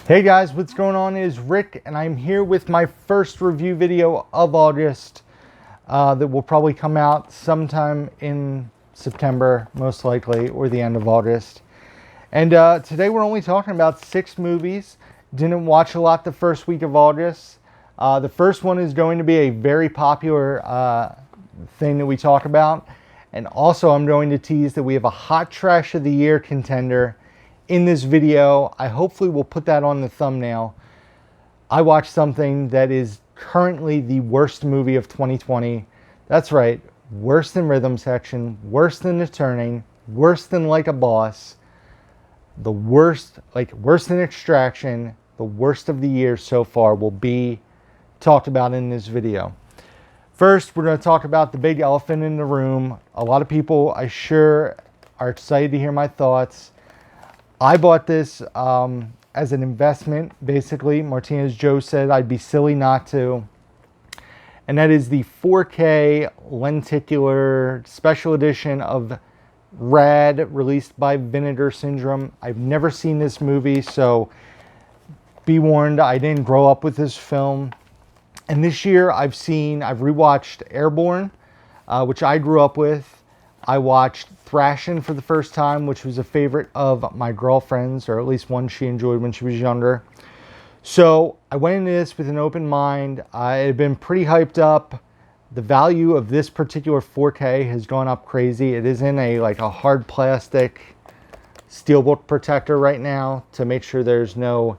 Hey guys, what's going on? It is Rick, and I'm here with my first review video of August that will probably come out sometime in September, most likely, or the end of August. And today we're only talking about 6 movies. Didn't watch a lot the first week of August. The first one is going to be a very popular thing that we talk about. And also I'm going to tease that we have a Hot Trash of the Year contender in this video. I hopefully will put that on the thumbnail. I watched something that is currently the worst movie of 2020. That's right, worse than Rhythm Section, worse than The Turning, worse than Like a Boss, the worst, worse than Extraction. The worst of the year so far will be talked about in this video. First, we're going to talk about the big elephant in the room. A lot of people, I'm sure, are excited to hear my thoughts. I bought this as an investment, basically. Martinez Joe said I'd be silly not to. And that is the 4K lenticular special edition of Rad, released by Vinegar Syndrome. I've never seen this movie, so be warned, I didn't grow up with this film. And this year I've rewatched Airborne, which I grew up with. I watched Thrashin' for the first time, which was a favorite of my girlfriend's, or at least one she enjoyed when she was younger. So I went into this with an open mind. I had been pretty hyped up. The value of this particular 4K has gone up crazy. It is in a hard plastic steelbook protector right now to make sure there's no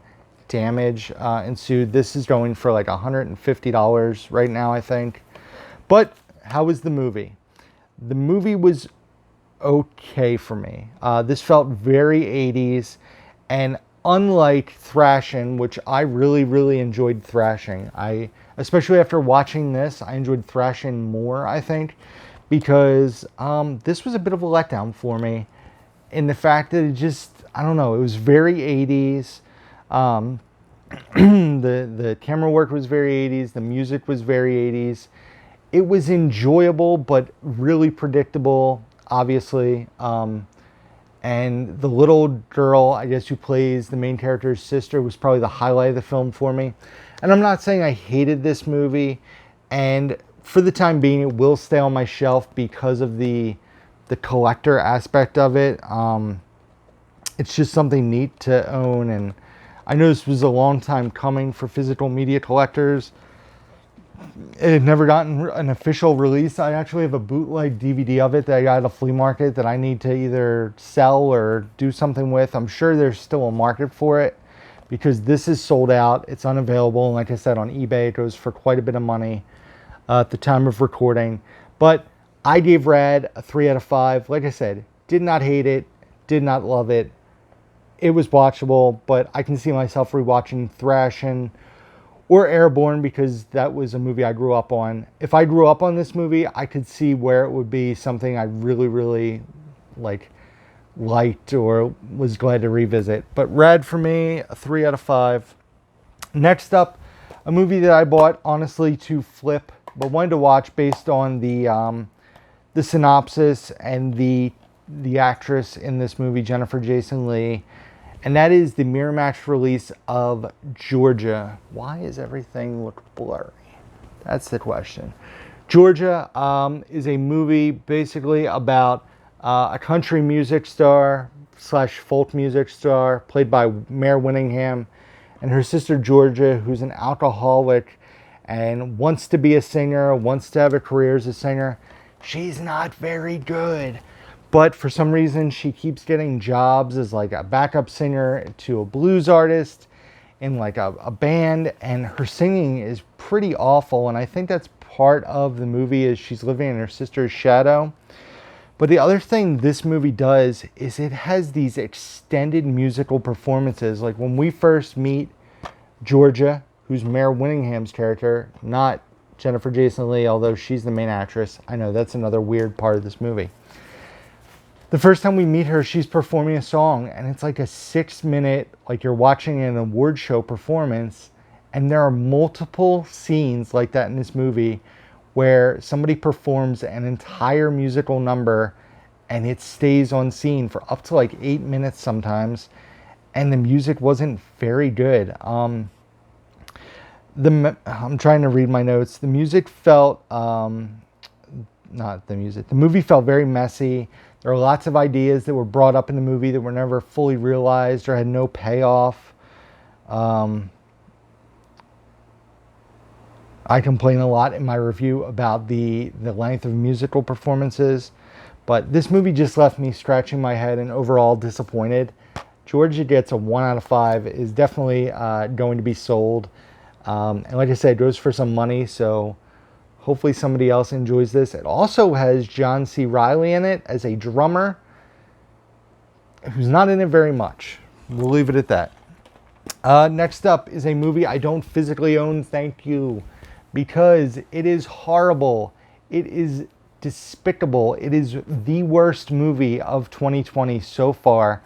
damage ensued. This is going for like $150 right now, I think. But how was the movie? The movie was okay for me. This felt very 80s, and unlike Thrashin', which I really enjoyed Thrashing. Especially after watching this, I enjoyed Thrashin' more, I think, because this was a bit of a letdown for me in the fact that it just, I don't know, it was very 80s. The camera work was very 80s. The music was very 80s. It was enjoyable, but really predictable, obviously. And the little girl, I guess, who plays the main character's sister was probably the highlight of the film for me. And I'm not saying I hated this movie. And for the time being, it will stay on my shelf because of the collector aspect of it. It's just something neat to own. And I know this was a long time coming for physical media collectors. It had never gotten an official release. I actually have a bootleg DVD of it that I got at a flea market that I need to either sell or do something with. I'm sure there's still a market for it because this is sold out. It's unavailable. And like I said, on eBay, it goes for quite a bit of money at the time of recording. But I gave Rad a 3 out of 5. Like I said, did not hate it, did not love it. It was watchable, but I can see myself rewatching Thrashin' or Airborne because that was a movie I grew up on. If I grew up on this movie, I could see where it would be something I really liked or was glad to revisit. But Rad for me, a 3 out of 5. Next up, a movie that I bought honestly to flip, but wanted to watch based on the synopsis and the actress in this movie, Jennifer Jason Leigh. And that is the Miramax release of Georgia. Why does everything look blurry? That's the question. Georgia is a movie basically about a country music star / folk music star played by Mare Winningham and her sister Georgia, who's an alcoholic and wants to be a singer, wants to have a career as a singer. She's not very good. But for some reason, she keeps getting jobs as a backup singer to a blues artist in a band. And her singing is pretty awful. And I think that's part of the movie is she's living in her sister's shadow. But the other thing this movie does is it has these extended musical performances. Like when we first meet Georgia, who's Mare Winningham's character, not Jennifer Jason Leigh, although she's the main actress. I know that's another weird part of this movie. The first time we meet her, she's performing a song, and it's like a 6-minute, you're watching an award show performance, and there are multiple scenes like that in this movie where somebody performs an entire musical number, and it stays on scene for up to 8 minutes sometimes, and the music wasn't very good. I'm trying to read my notes. The music felt, not the music, the movie felt very messy. There were lots of ideas that were brought up in the movie that were never fully realized or had no payoff. I complain a lot in my review about the length of musical performances, but this movie just left me scratching my head and overall disappointed. Georgia gets a 1 out of 5, is definitely going to be sold. And like I said, it goes for some money, so hopefully somebody else enjoys this. It also has John C. Reilly in it as a drummer, who's not in it very much. We'll leave it at that. Next up is a movie I don't physically own, thank you, because it is horrible. It is despicable. It is the worst movie of 2020 so far.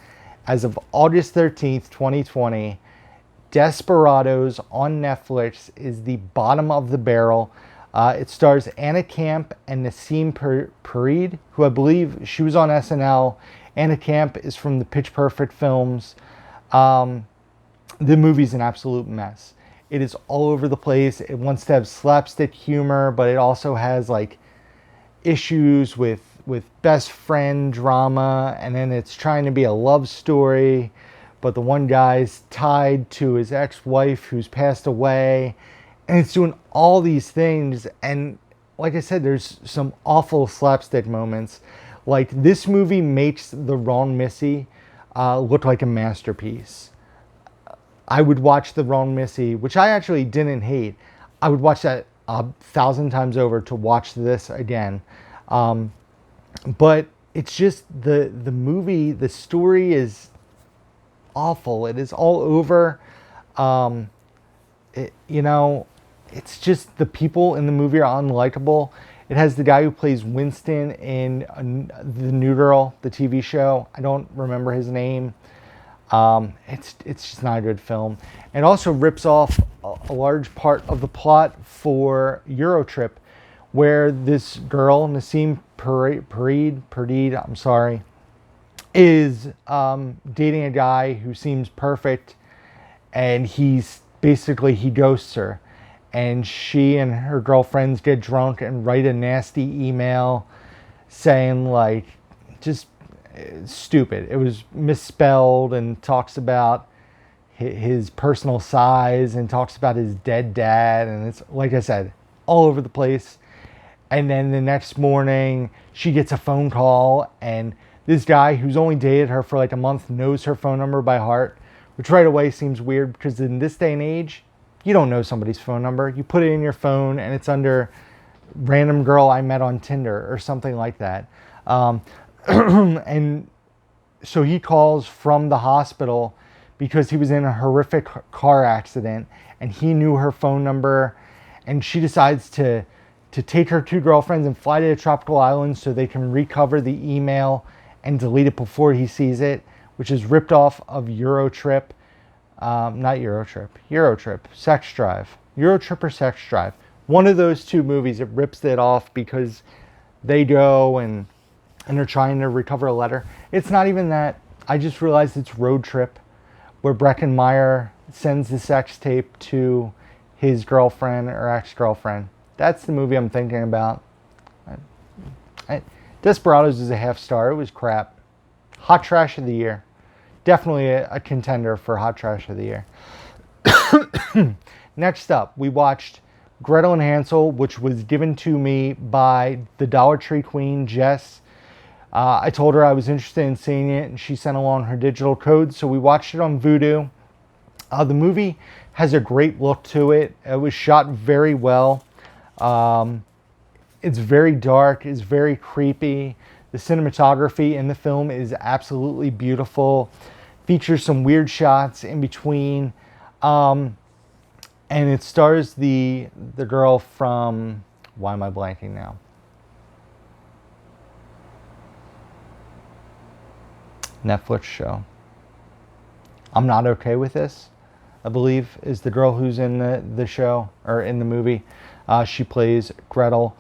As of August 13th, 2020, Desperados on Netflix is the bottom of the barrel. It stars Anna Camp and Nasim Pereed, who I believe she was on SNL. Anna Camp is from the Pitch Perfect films. The movie's an absolute mess. It is all over the place. It wants to have slapstick humor, but it also has like issues with best friend drama, and then it's trying to be a love story, but the one guy's tied to his ex-wife who's passed away, and it's doing all these things. And like I said, there's some awful slapstick moments. Like, this movie makes The Wrong Missy look like a masterpiece. I would watch The Wrong Missy, which I actually didn't hate. I would watch that 1,000 times over to watch this again. But it's just the movie, the story is awful. It is all over. It's just the people in the movie are unlikable. It has the guy who plays Winston in The New Girl, the TV show. I don't remember his name. It's just not a good film. It also rips off a large part of the plot for Eurotrip, where this girl, Nasim Pereed, I'm sorry, is dating a guy who seems perfect, and he ghosts her. And she and her girlfriends get drunk and write a nasty email saying, like, just stupid. It was misspelled, and talks about his personal size and talks about his dead dad. And it's, like I said, all over the place. And then the next morning she gets a phone call, and this guy who's only dated her for like a month knows her phone number by heart, which right away seems weird, because in this day and age, you don't know somebody's phone number. You put it in your phone and it's under random girl I met on Tinder or something like that. And so he calls from the hospital because he was in a horrific car accident, and he knew her phone number, and she decides to take her 2 girlfriends and fly to a tropical island so they can recover the email and delete it before he sees it, which is ripped off of Eurotrip. Not Eurotrip. Eurotrip. Sex Drive. Eurotrip or Sex Drive. One of those 2 movies, it rips it off because they go and they're trying to recover a letter. It's not even that. I just realized it's Road Trip, where Breckenmeyer sends the sex tape to his girlfriend or ex-girlfriend. That's the movie I'm thinking about. Desperados is a half star. It was crap. Hot trash of the year. Definitely a contender for hot trash of the year. Next up, we watched Gretel and Hansel, which was given to me by the Dollar Tree Queen, Jess. I told her I was interested in seeing it, and she sent along her digital code, so we watched it on Vudu. The movie has a great look to it. It was shot very well. It's very dark. It's very creepy. The cinematography in the film is absolutely beautiful. Features some weird shots in between. And it stars the girl from... Why am I blanking now? Netflix show. I'm Not Okay With This, I believe, is the girl who's in the show, or in the movie. She plays Gretel.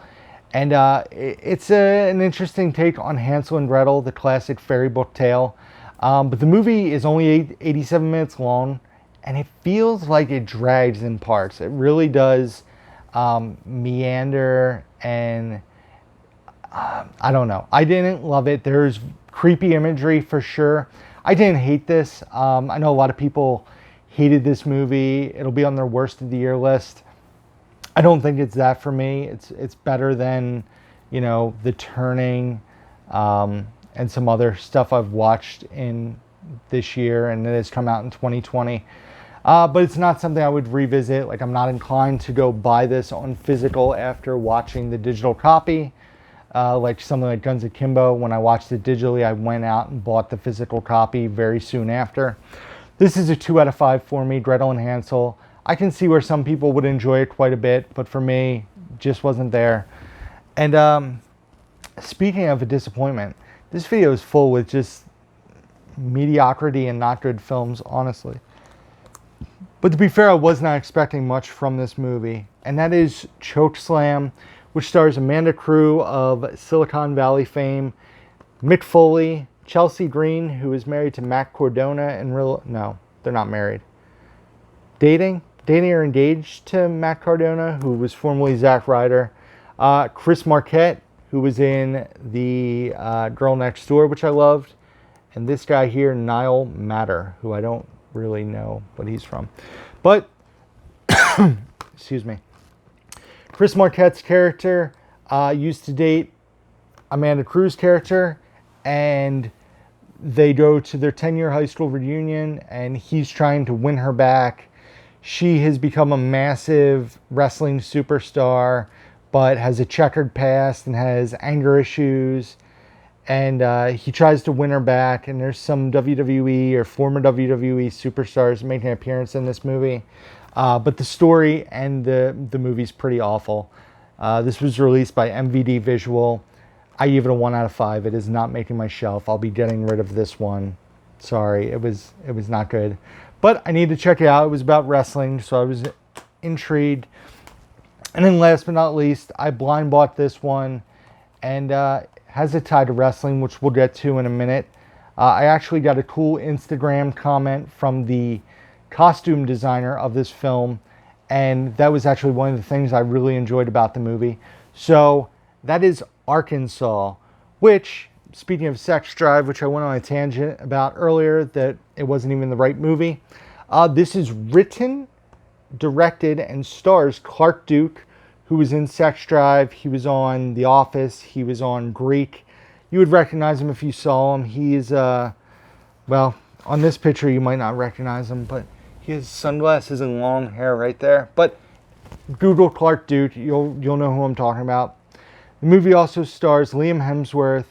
And it's an interesting take on Hansel and Gretel, the classic fairy book tale. But the movie is only 87 minutes long, and it feels like it drags in parts. It really does meander, and I don't know. I didn't love it. There's creepy imagery for sure. I didn't hate this. I know a lot of people hated this movie. It'll be on their worst of the year list. I don't think it's that for me. It's better than, you know, The Turning, and some other stuff I've watched in this year, and it has come out in 2020. But it's not something I would revisit. Like, I'm not inclined to go buy this on physical after watching the digital copy. Like something like Guns Akimbo, when I watched it digitally, I went out and bought the physical copy very soon after. This is a 2 out of 5 for me, Gretel and Hansel. I can see where some people would enjoy it quite a bit, but for me, just wasn't there. And speaking of a disappointment, this video is full with just mediocrity and not good films, honestly. But to be fair, I was not expecting much from this movie, and that is Chokeslam, which stars Amanda Crew of Silicon Valley fame, Mick Foley, Chelsea Green, who is married to Matt Cardona, and no, they're not married. Dating or engaged to Matt Cardona, who was formerly Zack Ryder. Chris Marquette, who was in the Girl Next Door, which I loved. And this guy here, Niall Matter, who I don't really know what he's from. But, excuse me. Chris Marquette's character used to date Amanda Crew's character, and they go to their 10-year high school reunion, and he's trying to win her back. She has become a massive wrestling superstar, but has a checkered past and has anger issues. And he tries to win her back, and there's some WWE or former WWE superstars making an appearance in this movie. But the story and the movie's pretty awful. This was released by MVD Visual. I give it a 1 out of 5. It is not making my shelf. I'll be getting rid of this one. Sorry, it was not good. But I need to check it out. It was about wrestling, so I was intrigued. And then last but not least, I blind bought this one, and has a tie to wrestling, which we'll get to in a minute. I actually got a cool Instagram comment from the costume designer of this film, and that was actually one of the things I really enjoyed about the movie. So that is Arkansas, which, speaking of Sex Drive, which I went on a tangent about earlier, that it wasn't even the right movie. This is written, directed, and stars Clark Duke, who was in Sex Drive. He was on The Office. He was on Greek. You would recognize him if you saw him. He is, well, on this picture you might not recognize him, but he has sunglasses and long hair right there. But Google Clark Duke, you'll know who I'm talking about. The movie also stars Liam Hemsworth,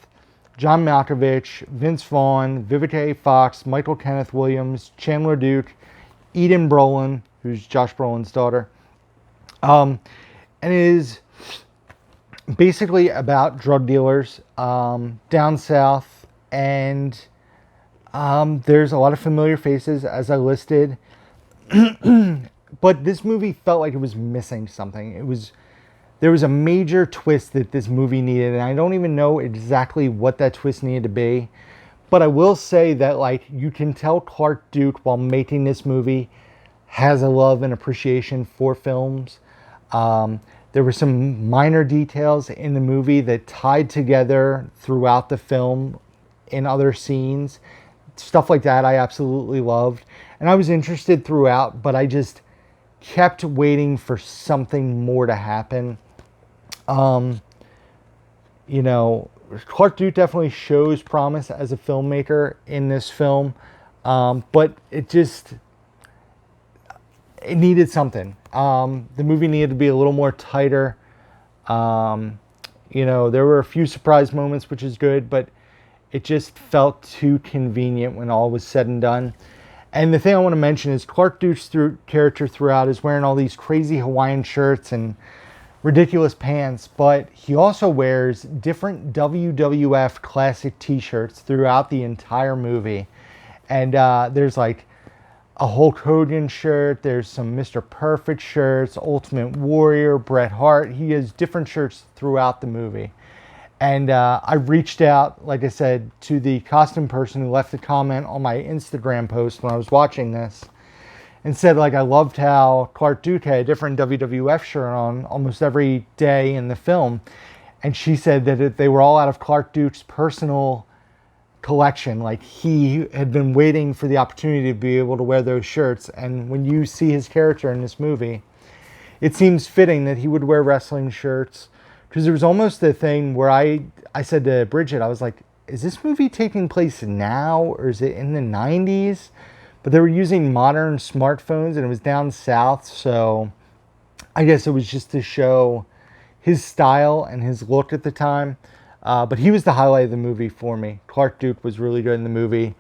John Malkovich, Vince Vaughn, Vivica A. Fox, Michael Kenneth Williams, Chandler Duke, Eden Brolin, who's Josh Brolin's daughter. And it is basically about drug dealers down south, and there's a lot of familiar faces, as I listed. But this movie felt like it was missing something. There was a major twist that this movie needed, and I don't even know exactly what that twist needed to be. But I will say that, like, you can tell Clark Duke, while making this movie, has a love and appreciation for films. There were some minor details in the movie that tied together throughout the film in other scenes. Stuff like that I absolutely loved. And I was interested throughout, but I just kept waiting for something more to happen. You know, Clark Duke definitely shows promise as a filmmaker in this film, but it needed something. The movie needed to be a little more tighter. You know, there were a few surprise moments, which is good, but it just felt too convenient when all was said and done. And the thing I want to mention is Clark Duke's character throughout is wearing all these crazy Hawaiian shirts and ridiculous pants, but he also wears different WWF classic t-shirts throughout the entire movie. And there's like a Hulk Hogan shirt, there's some Mr. Perfect shirts, Ultimate Warrior, Bret Hart. He has different shirts throughout the movie. And I reached out, like I said, to the costume person who left a comment on my Instagram post when I was watching this, and said, like, I loved how Clark Duke had a different WWF shirt on almost every day in the film. And she said that they were all out of Clark Duke's personal collection. Like, he had been waiting for the opportunity to be able to wear those shirts. And when you see his character in this movie, it seems fitting that he would wear wrestling shirts. Because there was almost a thing where I said to Bridget, I was like, is this movie taking place now or is it in the 90s? But they were using modern smartphones and it was down south. So I guess it was just to show his style and his look at the time. But he was the highlight of the movie for me. Clark Duke was really good in the movie.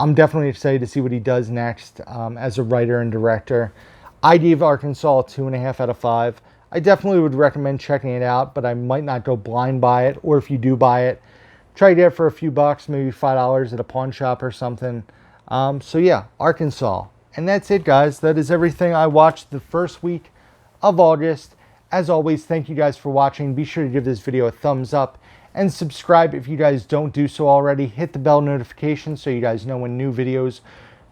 I'm definitely excited to see what he does next as a writer and director. I gave Arkansas a 2.5 out of 5. I definitely would recommend checking it out, but I might not go blind by it. Or if you do buy it, try to get it for a few bucks, maybe $5 at a pawn shop or something. So yeah, Arkansas. And that's it, guys. That is everything I watched the first week of August. As always, thank you guys for watching. Be sure to give this video a thumbs up and subscribe if you guys don't do so already. Hit the bell notification so you guys know when new videos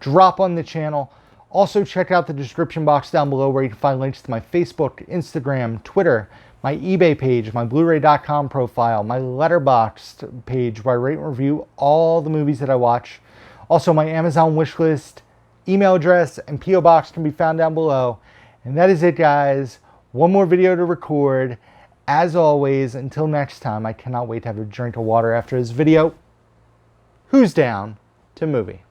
drop on the channel. Also, check out the description box down below where you can find links to my Facebook, Instagram, Twitter, my eBay page, my Blu-ray.com profile, my Letterboxd page where I rate and review all the movies that I watch. Also, my Amazon wishlist, email address, and P.O. box can be found down below. And that is it, guys. One more video to record. As always, until next time, I cannot wait to have a drink of water after this video. Who's down to movie?